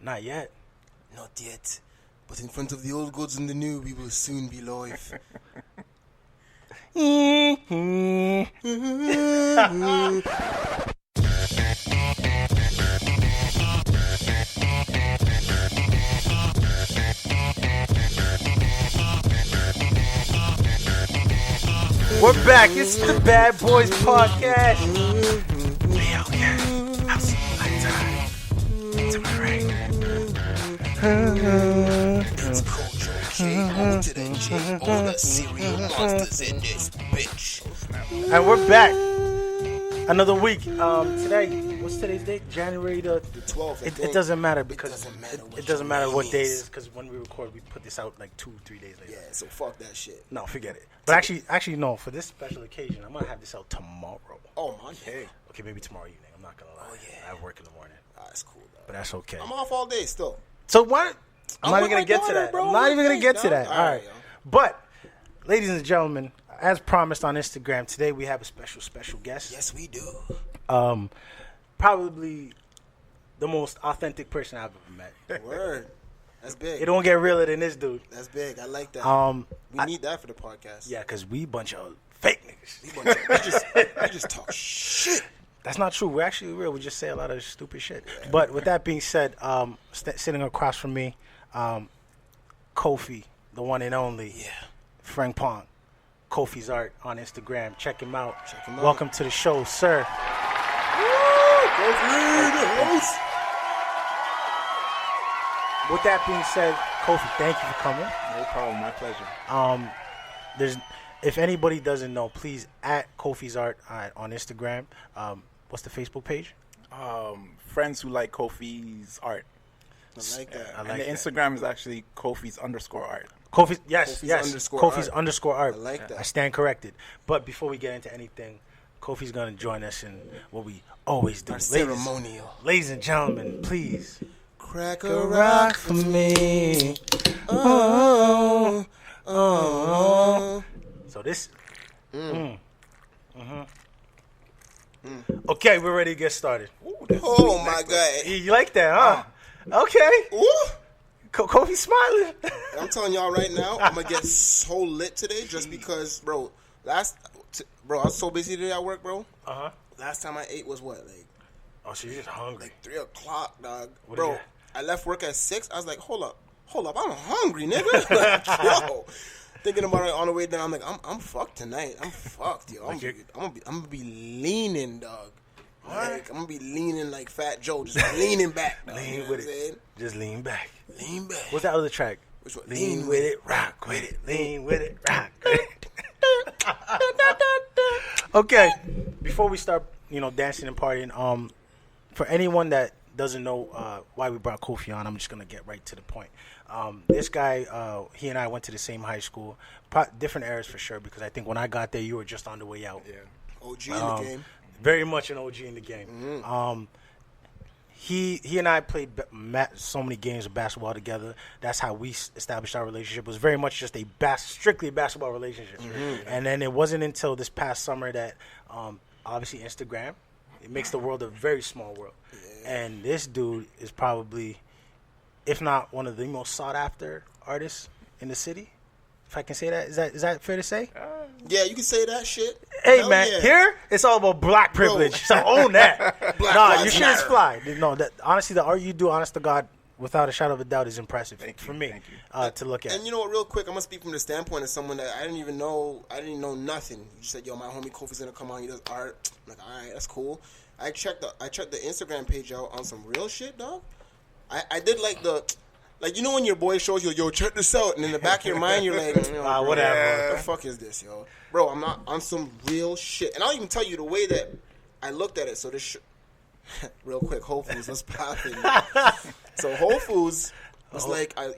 Not yet. Not yet. But in front of the old gods and the new, we will soon be live. We're back. It's the Bad Boys Podcast. Leo, yeah. I'll see you later. To my right. It's Kojo, K.O. to the J. All the serial monsters in this bitch. And we're back. Another week. Today, what's today's date? January the 12th. It doesn't matter because it doesn't matter what day it is, because when we record, we put this out like 2-3 days later. Yeah, so fuck that shit. No, forget it. But actually, no. For this special occasion, I'm gonna have this out tomorrow. Oh my god. Okay, maybe tomorrow evening. I'm not gonna lie. Oh yeah. I have work in the morning. That's cool, though. But that's okay. I'm off all day still. So what? I'm not even with gonna my get to daughter, that. bro. I'm not even gonna get to that. All All right, right. yo. But, ladies and gentlemen, as promised on Instagram, today we have a special guest. Yes, we do. Probably the most authentic person I've ever met. Word. That's big. It don't get realer than this dude. That's big. I like that. We need that for the podcast. Yeah, because we bunch of fake niggas. We just talk shit. That's not true. We're actually real. We just say a lot of stupid shit. Yeah. But with that being said, sitting across from me, Kofi, the one and only. Yeah. Frank Pong. Kofi's Art on Instagram. Check him out. Welcome to the show, sir. Kofi, the host. With that being said, Kofi, thank you for coming. No problem, my pleasure. If anybody doesn't know, please at Kofi's Art on Instagram. What's the Facebook page? Friends who like Kofi's art. I like that. I like and the that. Instagram is actually Kofi's_art. Kofi's Kofi's underscore art. I like that. I stand corrected. But before we get into anything, Kofi's gonna join us in what we always do. Our ceremonial. Ladies and gentlemen, please Crack a rock for me. Oh. So this. Okay, we're ready to get started. Oh my god. You like that, huh? Okay. Ooh. Kofi smiling. I'm telling y'all right now, I'm gonna get so lit today just because, bro. I was so busy today at work, bro. Last time I ate was what, like? Oh, so you're just hungry. Like 3 o'clock, dog. What Bro, is that? I left work at 6. I was like, hold up, I'm hungry, nigga. Like, yo, thinking about it on the way down, I'm like, I'm fucked tonight. I'm fucked, yo. I'm gonna be leaning, dog. Like, I'm gonna be leaning like Fat Joe, just leaning back. Dog, Lean you know with what I'm it. saying? Just lean back. Lean back. What's that other track? Which one? Lean with it, rock with it. Lean with it, rock with it. Okay, before we start, dancing and partying, for anyone that doesn't know why we brought Kofi on, I'm just gonna get right to the point. This guy, he and I went to the same high school, different eras for sure. Because I think when I got there, you were just on the way out. Yeah. OG in the game. Very much an OG in the game. Mm-hmm. He and I played so many games of basketball together. That's how we established our relationship. It was very much just a strictly basketball relationship. Mm-hmm. And then it wasn't until this past summer that, obviously, Instagram, it makes the world a very small world. Yeah. And this dude is probably, if not one of the most sought after artists in the city. If I can say that, is that fair to say? Yeah, you can say that shit. Hey, Hell man, yeah. here it's all about black privilege. So own that. Black Nah, lives your shit is matter. fly. No, honestly, the art you do, honest to God, without a shadow of a doubt, is impressive for me to look at. And you know what, real quick, I'm gonna speak from the standpoint of someone that I didn't know nothing. You said, yo, my homie Kofi's gonna come on, he does art. I'm like, all right, that's cool. I checked the Instagram page out on some real shit, dog. I did like when your boy shows you, yo, check this out, and in the back of your mind, you're like, bro, whatever. What the fuck is this, yo? Bro, I'm not on some real shit. And I'll even tell you the way that I looked at it. So this real quick, Whole Foods was popping. So Whole Foods was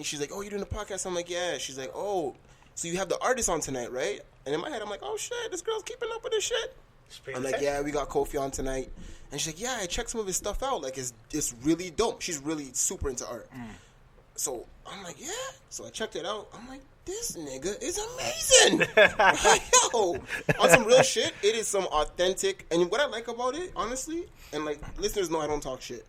she's like, oh, you doing the podcast? I'm like, yeah. She's like, oh, so you have the artist on tonight, right? And in my head, I'm like, oh, shit, this girl's keeping up with this shit. I'm like, yeah, we got Kofi on tonight. And she's like, yeah, I checked some of his stuff out. Like, it's really dope. She's really super into art. So I'm like, yeah. So I checked it out. I'm like, this nigga is amazing. Yo, on some real shit, it is some authentic. And what I like about it, honestly, and like listeners know I don't talk shit.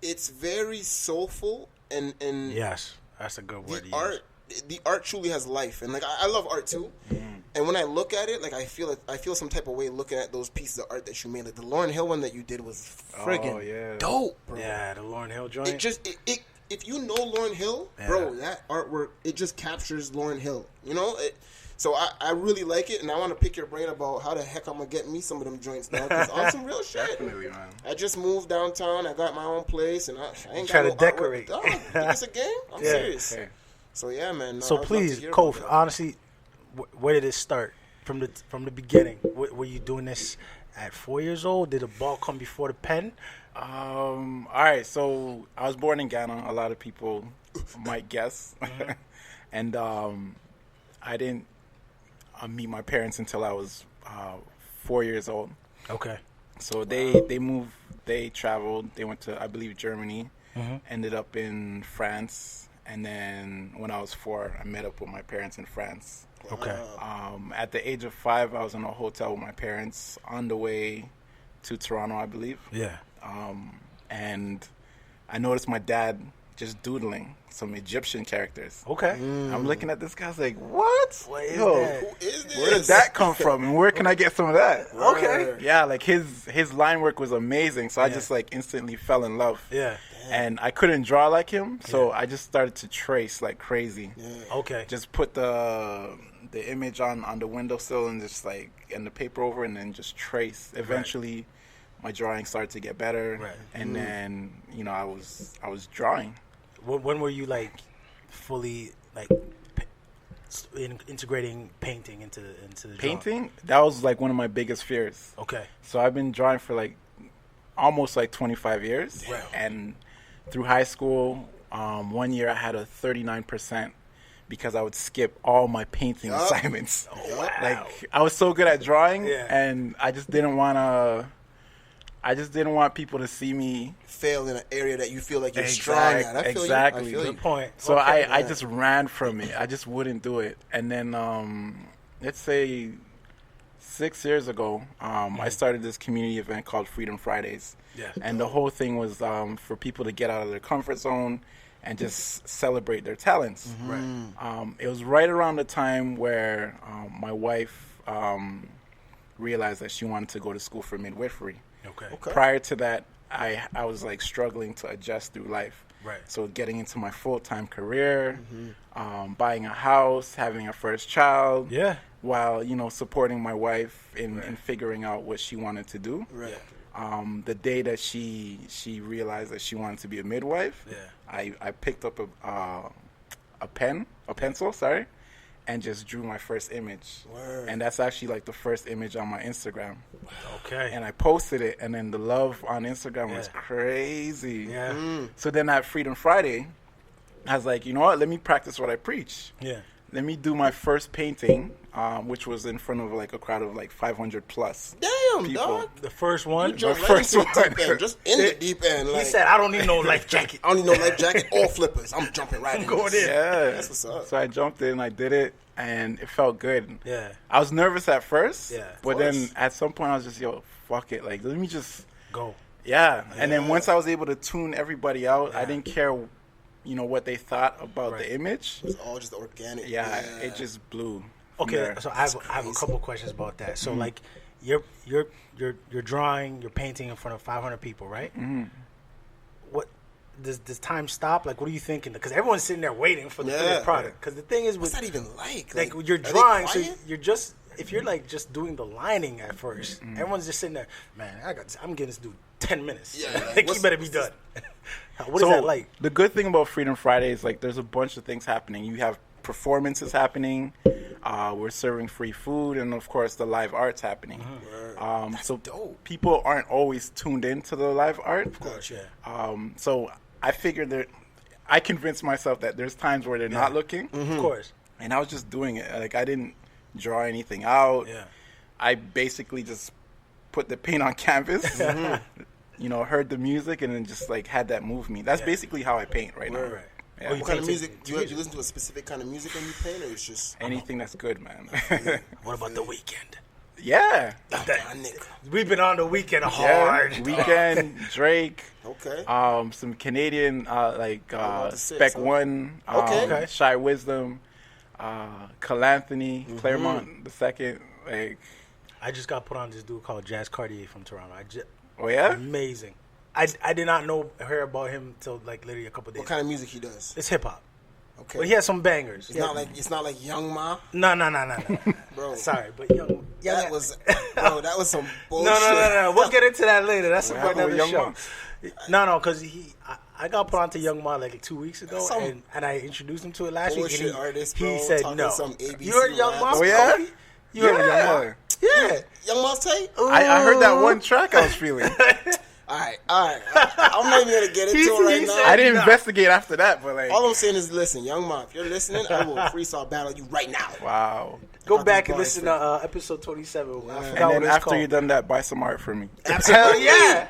it's very soulful and Yes, that's a good word. The art truly has life, and like I love art too. And when I look at it, like I feel some type of way looking at those pieces of art that you made. Like the Lauryn Hill one that you did was friggin' dope, bro. Yeah, the Lauryn Hill joint. It just if you know Lauryn Hill, bro, that artwork it just captures Lauryn Hill. You know, so I really like it, and I want to pick your brain about how the heck I'm gonna get me some of them joints now. Cause on some real shit. Definitely, man. I just moved downtown. I got my own place, and I ain't try got to no decorate. Artwork. Dog, think it's a game? I'm serious. Okay. So yeah, man. No, So please, Kofi, honestly, where did it start? From the beginning, were you doing this at 4 years old? Did the ball come before the pen? All right, so I was born in Ghana. A lot of people might guess, and I didn't meet my parents until I was 4 years old. Okay. So they moved, they traveled, they went to I believe Germany, ended up in France, and then when I was 4, I met up with my parents in France. Okay. At the age of 5, I was in a hotel with my parents on the way to Toronto, I believe. Yeah. And I noticed my dad just doodling some Egyptian characters. Okay. I'm looking at this guy, I was like, what? What is Yo, that? Who is this? where did that come from? And where can I get some of that? Okay. Yeah, like his line work was amazing. So I just like instantly fell in love. Yeah. And I couldn't draw like him, so I just started to trace like crazy. Okay. Just put the image on the windowsill and just like and the paper over, and then just trace. Eventually, my drawing started to get better, and then I was drawing. When were you like fully like integrating painting into the Painting? That was like one of my biggest fears. Okay. So I've been drawing for like almost like 25 years, and through high school, 1 year I had a 39%. Because I would skip all my painting assignments. Oh, wow. Like I was so good at drawing, and I just didn't want people to see me fail in an area that you feel like you're strong at. I feel exactly. You. I feel Good point. So I just ran from it. I just wouldn't do it. And then let's say 6 years ago, I started this community event called Freedom Fridays. Yeah. And the whole thing was for people to get out of their comfort zone and just celebrate their talents. Right. It was right around the time where my wife realized that she wanted to go to school for midwifery. Okay. Prior to that, I was like struggling to adjust through life. Right. So getting into my full-time career, buying a house, having a first child. Yeah. While supporting my wife in figuring out what she wanted to do. Right. The day that she realized that she wanted to be a midwife, I picked up a pencil, and just drew my first image. Word. And that's actually like the first image on my Instagram. Okay. And I posted it, and then the love on Instagram was crazy. Yeah. So then at Freedom Friday, I was like, you know what? Let me practice what I preach. Yeah. Let me do my first painting, which was in front of like a crowd of like 500 plus. Damn, people. dog. The first one. You jumped The right first into the deep one. end, just in the deep end. He Like, said, "I don't need no life jacket." I don't need no life jacket or flippers. I'm jumping right in. going this. in. Yeah. That's what's up. So I jumped in, I did it, and it felt good. Yeah. I was nervous at first, Yeah, of but then course. at some point I was just, yo, fuck it. Like, let me just, Go. yeah. And then once I was able to tune everybody out, I didn't care, what they thought about the image. It's all just organic. Yeah, it just blew. from Okay, there. so I have a couple questions about that. So like, you're drawing, you're painting in front of 500 people, right? Mm-hmm. What does time stop? Like, what are you thinking? Because everyone's sitting there waiting for the finished product. Because the thing is, What's with that even like? like you're are they drawing, so quiet? you're just if you're like just doing the lining at first, everyone's just sitting there. Man, I'm getting this dude 10 minutes. Yeah, like, like, what's- you better be what's done. this- What is that like? The good thing about Freedom Friday is like there's a bunch of things happening. You have performances happening. We're serving free food, and of course the live art's happening. So dope. people aren't always tuned into the live art. Of course, yeah. So I figured that I convinced myself that there's times where they're not looking, Of course. and I was just doing it. Like I didn't draw anything out. Yeah. I basically just put the paint on canvas. Heard the music, and then just like had that move me. That's basically how I paint right now. Word. Right. Yeah. Oh, you What kind of paint music? to Do you listen to a specific kind of music when you paint, or it's just Anything that's good, man. What about the weekend? Yeah. My nigga. We've been on the Weekend hard. Yeah. Weekend, Drake. Okay. Some Canadian about to say, Spec so- One. Okay. Shy Wisdom. Calanthony, Claremont the second. Like, I just got put on this dude called Jazz Cartier from Toronto. oh yeah. Amazing. I did not hear about him till like literally a couple days. What kind of music he does? It's hip hop, Okay. but he has some bangers. It's not like Young Ma, No. bro. Sorry, but young. That was some bullshit. No. We'll get into that later. That's for happened with another Young show. No, because I got put onto Young Ma like 2 weeks ago, Some and I introduced him to it last week. bullshit And artist, he bro, said talking no. some ABC You heard Young Ma? rap. Oh yeah. You heard Young Ma? Yeah. Young Ma's tape. I heard that one track I was feeling. All right. I'm not even gonna get into it right now. I didn't investigate after that, but like, All I'm saying is, listen, Young Ma, if you're listening, I will freestyle battle you right now. wow. Go Got back this and bar listen straight. to episode 27. I forgot And what then it's after called. you're done that, buy some art for me. Hell yeah.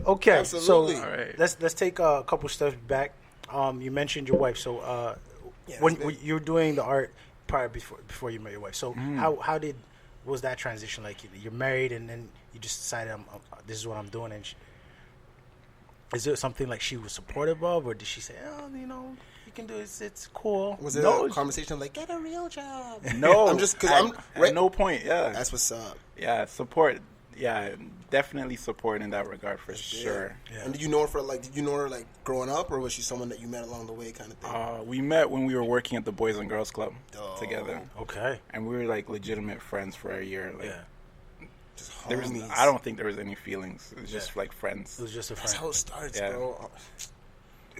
Okay, Absolutely. so All right. let's take a couple steps back. You mentioned your wife, so Yeah, when that's big. you were doing the art prior before you met your wife, so how was that transition like? You're married and then you just decided this is what I'm doing, and is it something like she was supportive of, or did she say, oh, you can do it, it's cool? Was there No, a conversation like, get a real job? No, I'm just, because at no point. Yeah, That's what's up. yeah, support. Yeah, definitely support in that regard for sure. And did you know her growing up, or was she someone that you met along the way kind of thing? We met when we were working at the Boys and Girls Club together, Okay. and we were like legitimate friends for a year. Like, Yeah. Just there was, homies. I don't think there was any feelings. It was just like friends. It was just a That's friend. how it starts, Yeah. bro.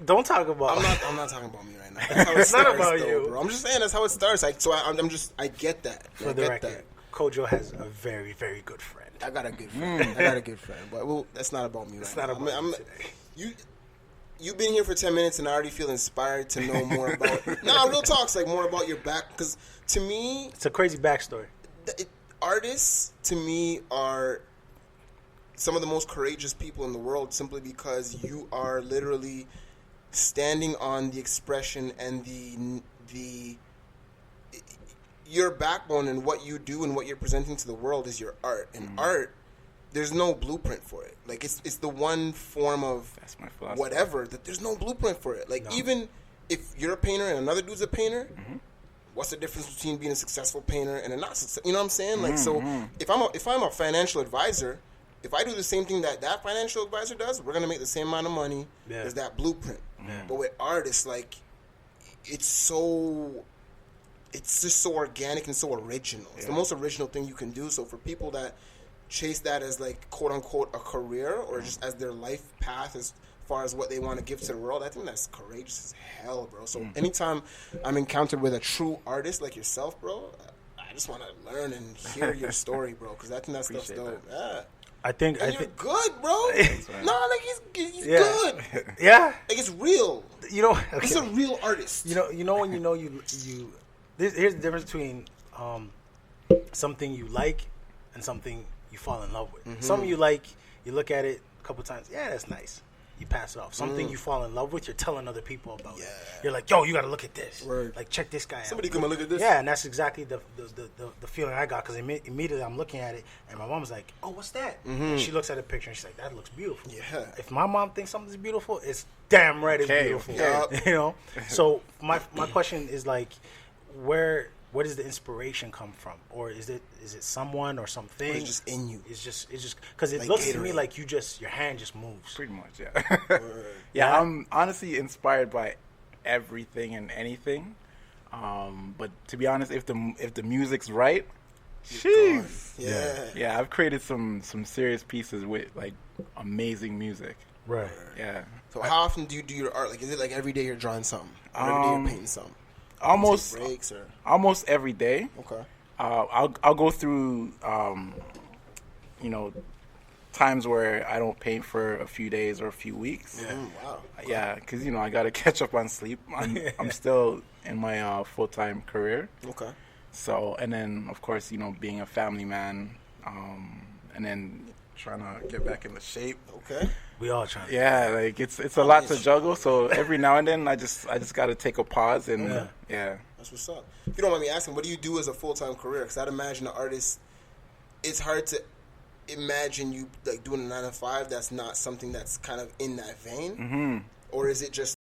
Don't talk about I'm not talking about me right now. That's how it It's not starts, about though, you. bro. I'm just saying that's how it starts. Like, so I get that. For I the get record. that. Kojo has a very, very good friend. I got a good friend. But that's not about me. It's right not now. about you you. You've been here for 10 minutes and I already feel inspired to know more about. Nah, real talks, like more about your back, because to me, It's a crazy backstory. artists to me are some of the most courageous people in the world, simply because you are literally standing on the expression and the your backbone, and what you do and what you're presenting to the world is your art. And art, there's no blueprint for it. Like, it's the one form of That's my philosophy. whatever that there's no blueprint for it. Like, even if you're a painter and another dude's a painter, what's the difference between being a successful painter and a not successful? You know what I'm saying? Like, so if I'm a financial advisor, if I do the same thing that financial advisor does, we're gonna make the same amount of money. Yeah. There's that blueprint. Yeah. But with artists, like, it's just so organic and so original. It's the most original thing you can do. So for people that chase that as, like, quote unquote a career, or just as their life path as far as what they want to give to the world, I think that's courageous as hell, bro. So anytime I'm encountered with a true artist like yourself, bro, I just want to learn and hear your story, bro, because I think that stuff's Appreciate dope. Yeah. I think And you're good, bro. No, like, he's Yeah. good. Yeah. Like, it's real. Okay. He's a real artist. when here's the difference between something you like and something you fall in love with. Something you like, you look at it a couple times, yeah, that's nice. You pass it off. Something you fall in love with, you're telling other people about it. You're like, yo, you got to look at this. Word. Like, check this guy Somebody out. come and look at this. Yeah, and that's exactly the feeling I got, because immediately I'm looking at it, and my mom's like, oh, what's that? And she looks at the picture, and she's like, that looks beautiful. Yeah. If my mom thinks something's beautiful, it's damn right it's Okay, beautiful. okay. You know? So my question is, like, where does the inspiration come from? Or is it someone or something? Or it's just in you. It's just because it Like looks to me Gatorade. like your hand just moves. Pretty much, yeah. Yeah, I'm honestly inspired by everything and anything. But to be honest, if the music's right, jeez. Yeah. I've created some serious pieces with, like, amazing music. Right. Yeah. So how often do you do your art? Like, is it like every day you're drawing something? Or every day you're painting something? Almost Take breaks or almost every day. okay. I'll go through times where I don't paint for a few days or a few weeks. Wow. Yeah, because I got to catch up on sleep. I'm still in my full-time career. Okay. So, and then of course, being a family man, and then trying to get back into shape. Okay. We all trying to. Yeah, like it's a lot to juggle. So every now and then, I just got to take a pause and yeah. That's what's up. If you don't mind me asking, what do you do as a full-time career? Because I'd imagine an artist, it's hard to imagine you like doing a 9 to 5. That's not something that's kind of in that vein, or is it just